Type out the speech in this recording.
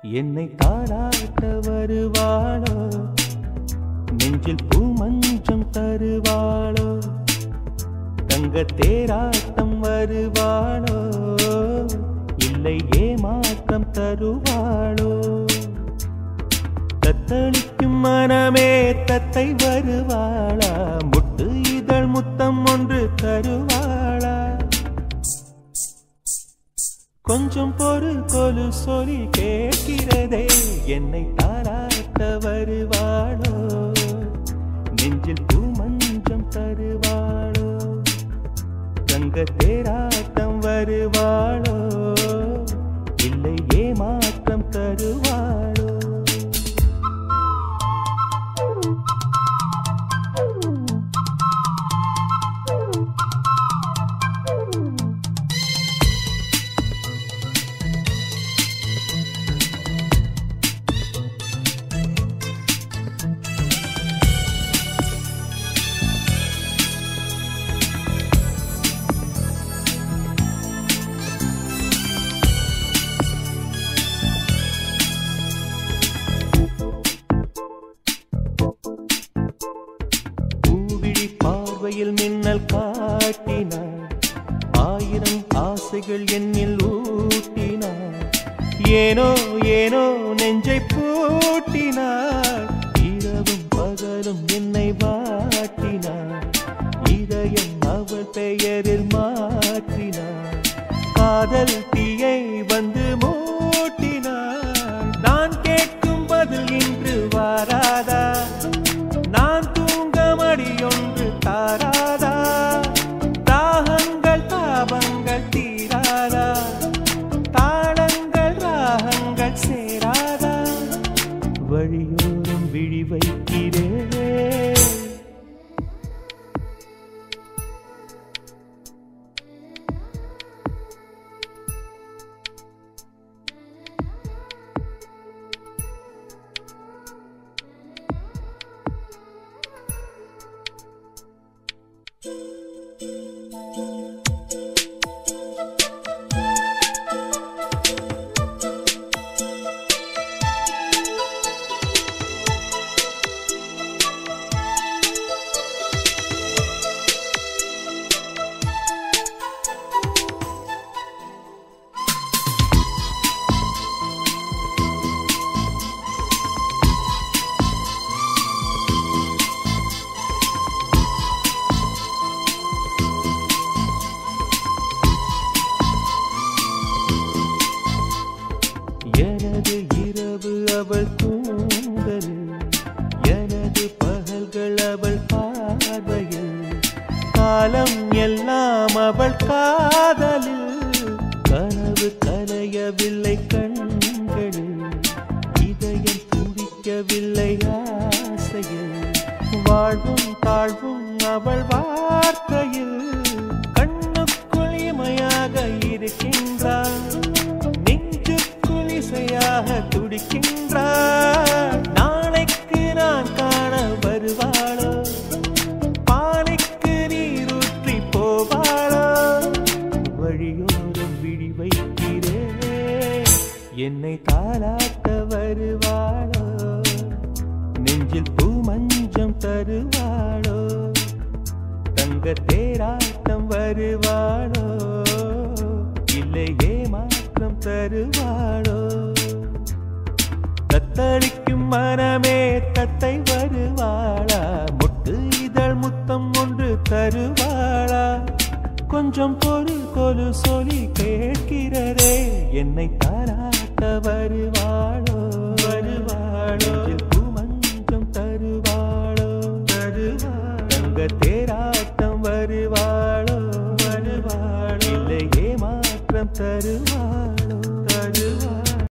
என்னை தாராட்ட வருவாளோ, நெஞ்சில் பூமஞ்சம் தருவாளோ, தங்க தேராட்டம் வருவாளோ, இல்லை ஏமாற்றம் தருவாளோ. தத்தளிக்கும் மனமே தத்தை வருவாளா, முட்டு இதழ் முத்தம் ஒன்று தருவாளா. கொஞ்சம் பொறு கொலு சொல்லி கேட்கிறதே, என்னை தாராட்ட வருவாளோ, நெஞ்சில் பூமஞ்சம் தருவாளோ, தங்க தேராட்டம் வருவாளோ, இல்லை ஏமாற்றம் தருவாளோ. பார்வையில் மின்னல் காட்டினார், ஆயிரம் ஆசைகள் என்னில் ஊட்டினார், ஏனோ ஏனோ நெஞ்சை பூட்டினார், இரவும் பகலும் என்னை வாட்டினார், இதயம் அவள் பெயரில் மாற்றினார், காதல் தீயை வந்து மூட்டினார். நான் கேட்கும் பதில் இன்று வாராதா, நான் தூங்க மடியொன்று தாராதா, தாகங்கள் தாபங்கள் தீராதா, தாளங்கள் ராகங்கள் சேராதா, வழியோரம் விழி வைக்கிறேன். எனது இரவு அவள் தூண்டலில், எனது பகல்கள் அவள் பார்வையில், காலம் எல்லாம் அவள் காதலில், கனவு கலையவில்லை கண்களில், இதயம் துடிக்கவில்லை ஆசையில், வாழ்வும் தாழ்வும் அவள் வார்த்தையில், கண்ணுக்குள் இமையாக இருக்கின்றாள், துடிக்கின்றார். நாளைக்கு நான் காண வருவாளோ, பானைக்கு நீரூற்றி போவாளோ, வழியோரம் விழி வைக்கிறேன். என்னை தாலாட்ட வருவாளோ, நெஞ்சில் பூமஞ்சம் தருவாளோ, தங்க தேராட்டம் வருவாளோ, இல்லை ஏமாற்றம் தருவாளோ. தத்தளிக்கும் மனமே தத்தை வருவாளா, முட்டு இதழ் முத்தம் ஒன்று தருவாளா. கொஞ்சம் பொறு கொலு சொல்லி கேட்கிறதே, என்னை தாராட்ட வருவாளோ.